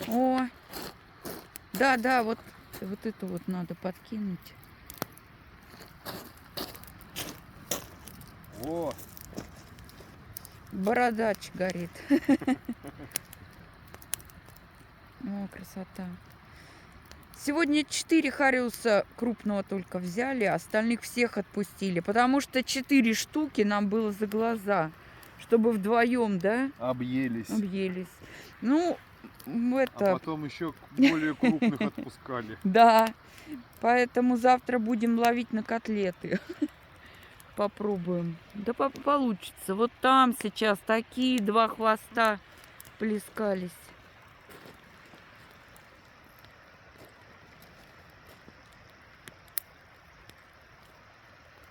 О, да, вот эту вот надо подкинуть. О, Бородач горит. О, красота. Сегодня 4 хариуса крупного только взяли, остальных всех отпустили, потому что 4 штуки нам было за глаза, чтобы вдвоем, да, объелись. объелись. Ну, А это, потом еще более крупных отпускали. да, поэтому завтра будем ловить на котлеты. Попробуем. Да получится. Вот там сейчас такие 2 хвоста плескались.